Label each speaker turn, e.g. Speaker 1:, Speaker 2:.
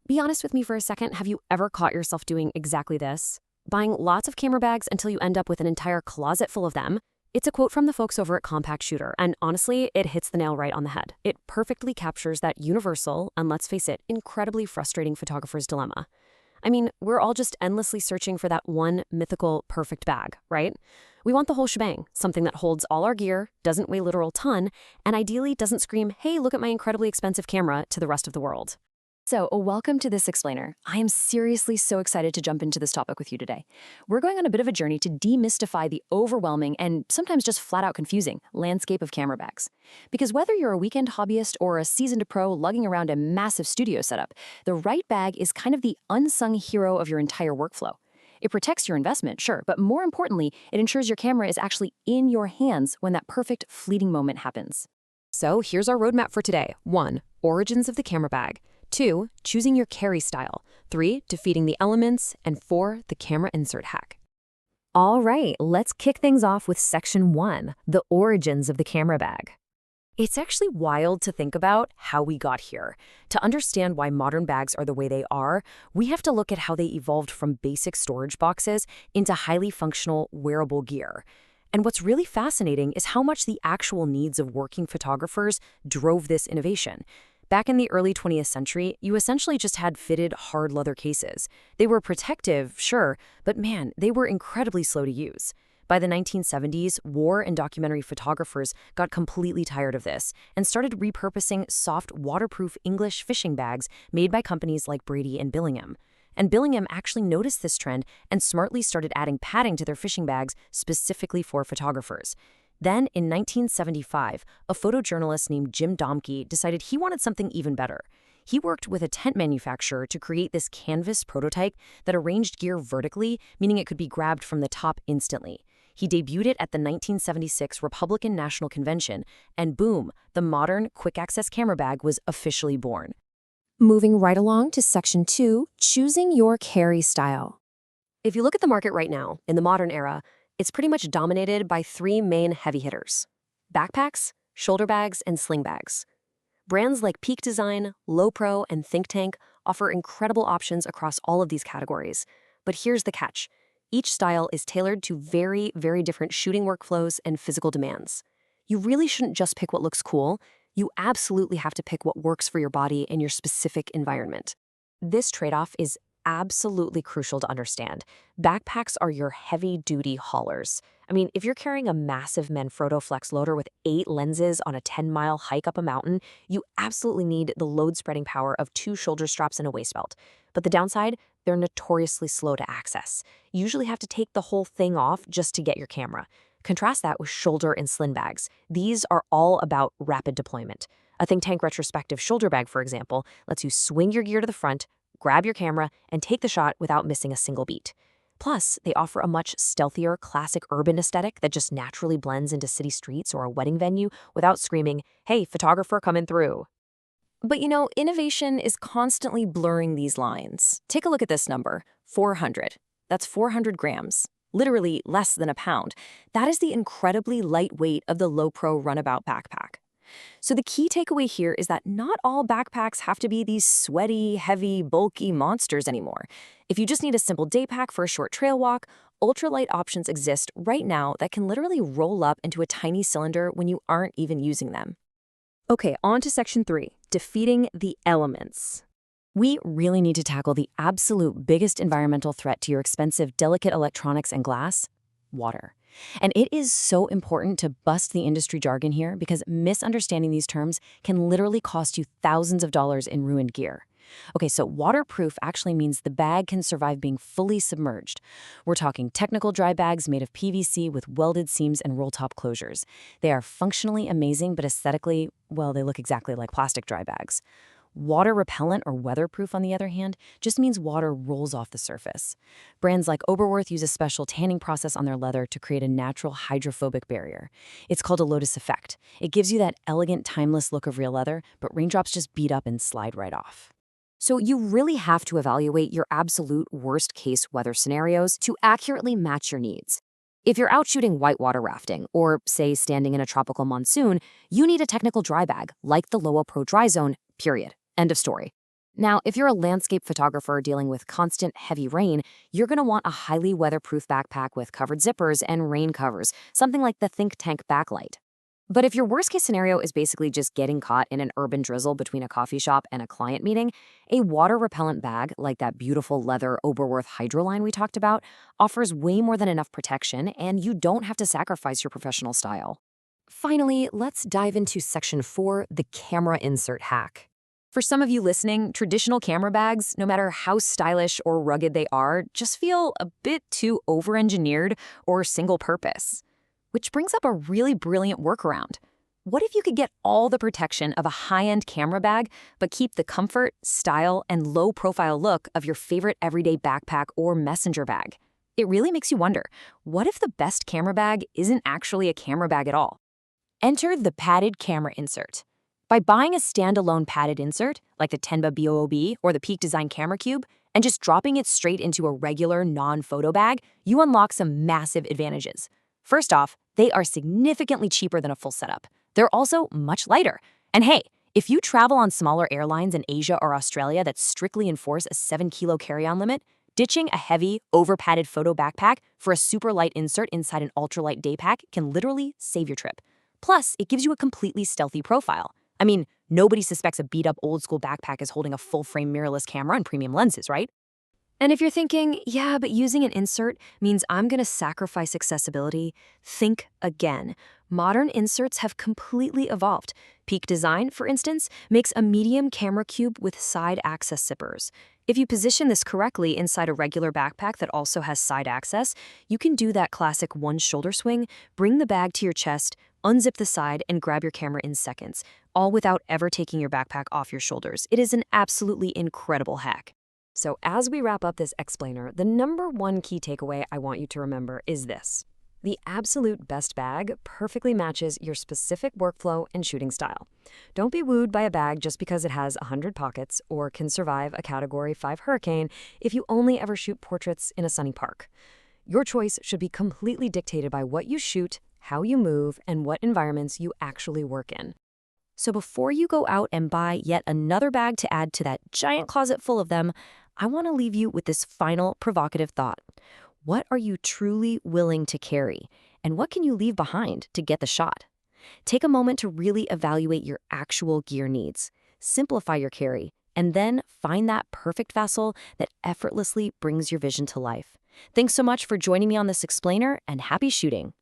Speaker 1: Be honest with me for a second. Have you ever caught yourself doing exactly this? Buying lots of camera bags until you end up with an entire closet full of them? It's a quote from the folks over at Compact Shooter, and honestly, it hits the nail right on the head. It perfectly captures that universal, and let's face it, incredibly frustrating photographer's dilemma. I mean, we're all just endlessly searching for that one mythical perfect bag, right? We want the whole shebang, something that holds all our gear, doesn't weigh literal ton, and ideally doesn't scream, hey, look at my incredibly expensive camera to the rest of the world. So, welcome to This Explainer. I am seriously so excited to jump into this topic with you today. We're going on a bit of a journey to demystify the overwhelming and sometimes just flat out confusing landscape of camera bags. Because whether you're a weekend hobbyist or a seasoned pro lugging around a massive studio setup, the right bag is kind of the unsung hero of your entire workflow. It protects your investment, sure, but more importantly, it ensures your camera is actually in your hands when that perfect fleeting moment happens. So, here's our roadmap for today. 1. Origins of the camera bag. 2. Choosing your carry style. 3. Defeating the elements. And 4. The camera insert hack. All right, let's kick things off with section 1, the origins of the camera bag. It's actually wild to think about how we got here. To understand why modern bags are the way they are, we have to look at how they evolved from basic storage boxes into highly functional, wearable gear. And what's really fascinating is how much the actual needs of working photographers drove this innovation. Back in the early 20th century, you essentially just had fitted hard leather cases. They were protective, sure, but man, they were incredibly slow to use. By the 1970s, war and documentary photographers got completely tired of this and started repurposing soft, waterproof English fishing bags made by companies like Brady and Billingham. And Billingham actually noticed this trend and smartly started adding padding to their fishing bags specifically for photographers. Then, in 1975, a photojournalist named Jim Domke decided he wanted something even better. He worked with a tent manufacturer to create this canvas prototype that arranged gear vertically, meaning it could be grabbed from the top instantly. He debuted it at the 1976 Republican National Convention, and boom, the modern, quick-access camera bag was officially born. Moving right along to section 2, choosing your carry style. If you look at the market right now, in the modern era, it's pretty much dominated by 3 main heavy hitters: backpacks, shoulder bags, and sling bags. Brands like Peak Design, Lowepro, and Think Tank offer incredible options across all of these categories. But here's the catch. Each style is tailored to very, very different shooting workflows and physical demands. You really shouldn't just pick what looks cool. You absolutely have to pick what works for your body and your specific environment. This trade-off is absolutely crucial to understand. Backpacks are your heavy-duty haulers. I mean, if you're carrying a massive Manfrotto Flex loader with 8 lenses on a 10-mile hike up a mountain, you absolutely need the load-spreading power of 2 shoulder straps and a waist belt. But the downside? They're notoriously slow to access. You usually have to take the whole thing off just to get your camera. Contrast that with shoulder and sling bags. These are all about rapid deployment. A Think Tank retrospective shoulder bag, for example, lets you swing your gear to the front, grab your camera, and take the shot without missing a single beat. Plus, they offer a much stealthier, classic urban aesthetic that just naturally blends into city streets or a wedding venue without screaming, "Hey, photographer coming through." But innovation is constantly blurring these lines. Take a look at this number, 400. That's 400 grams, literally less than a pound. That is the incredibly light weight of the Lowepro Runabout backpack. So the key takeaway here is that not all backpacks have to be these sweaty, heavy, bulky monsters anymore. If you just need a simple day pack for a short trail walk, ultralight options exist right now that can literally roll up into a tiny cylinder when you aren't even using them. Okay, on to section 3, defeating the elements. We really need to tackle the absolute biggest environmental threat to your expensive, delicate electronics and glass: water. And it is so important to bust the industry jargon here because misunderstanding these terms can literally cost you thousands of dollars in ruined gear. Okay, so waterproof actually means the bag can survive being fully submerged. We're talking technical dry bags made of PVC with welded seams and roll-top closures. They are functionally amazing, but aesthetically, well, they look exactly like plastic dry bags. Water repellent or weatherproof, on the other hand, just means water rolls off the surface. Brands like Oberwerth use a special tanning process on their leather to create a natural hydrophobic barrier. It's called a lotus effect. It gives you that elegant, timeless look of real leather, but raindrops just beat up and slide right off. So you really have to evaluate your absolute worst-case weather scenarios to accurately match your needs. If you're out shooting whitewater rafting, or, say, standing in a tropical monsoon, you need a technical dry bag, like the Lowepro Dry Zone, period. End of story. Now, if you're a landscape photographer dealing with constant heavy rain, you're going to want a highly weatherproof backpack with covered zippers and rain covers, something like the Think Tank backlight. But if your worst case scenario is basically just getting caught in an urban drizzle between a coffee shop and a client meeting, a water repellent bag, like that beautiful leather Oberworth Hydroline we talked about, offers way more than enough protection, and you don't have to sacrifice your professional style. Finally, let's dive into Section 4, the camera insert hack. For some of you listening, traditional camera bags, no matter how stylish or rugged they are, just feel a bit too over-engineered or single-purpose. Which brings up a really brilliant workaround. What if you could get all the protection of a high-end camera bag, but keep the comfort, style, and low-profile look of your favorite everyday backpack or messenger bag? It really makes you wonder, what if the best camera bag isn't actually a camera bag at all? Enter the padded camera insert. By buying a standalone padded insert, like the Tenba BOOB or the Peak Design Camera Cube, and just dropping it straight into a regular non-photo bag, you unlock some massive advantages. First off, they are significantly cheaper than a full setup. They're also much lighter. And hey, if you travel on smaller airlines in Asia or Australia that strictly enforce a 7-kilo carry-on limit, ditching a heavy, over-padded photo backpack for a super light insert inside an ultralight day pack can literally save your trip. Plus, it gives you a completely stealthy profile. I mean, nobody suspects a beat-up old-school backpack is holding a full-frame mirrorless camera and premium lenses, right? And if you're thinking, yeah, but using an insert means I'm going to sacrifice accessibility, think again. Modern inserts have completely evolved. Peak Design, for instance, makes a medium camera cube with side access zippers. If you position this correctly inside a regular backpack that also has side access, you can do that classic one shoulder swing, bring the bag to your chest, unzip the side, and grab your camera in seconds, all without ever taking your backpack off your shoulders. It is an absolutely incredible hack. So as we wrap up this explainer, the number one key takeaway I want you to remember is this. The absolute best bag perfectly matches your specific workflow and shooting style. Don't be wooed by a bag just because it has 100 pockets or can survive a Category 5 hurricane if you only ever shoot portraits in a sunny park. Your choice should be completely dictated by what you shoot, how you move, and what environments you actually work in. So before you go out and buy yet another bag to add to that giant closet full of them, I want to leave you with this final provocative thought. What are you truly willing to carry? And what can you leave behind to get the shot? Take a moment to really evaluate your actual gear needs. Simplify your carry, and then find that perfect vessel that effortlessly brings your vision to life. Thanks so much for joining me on this explainer, and happy shooting.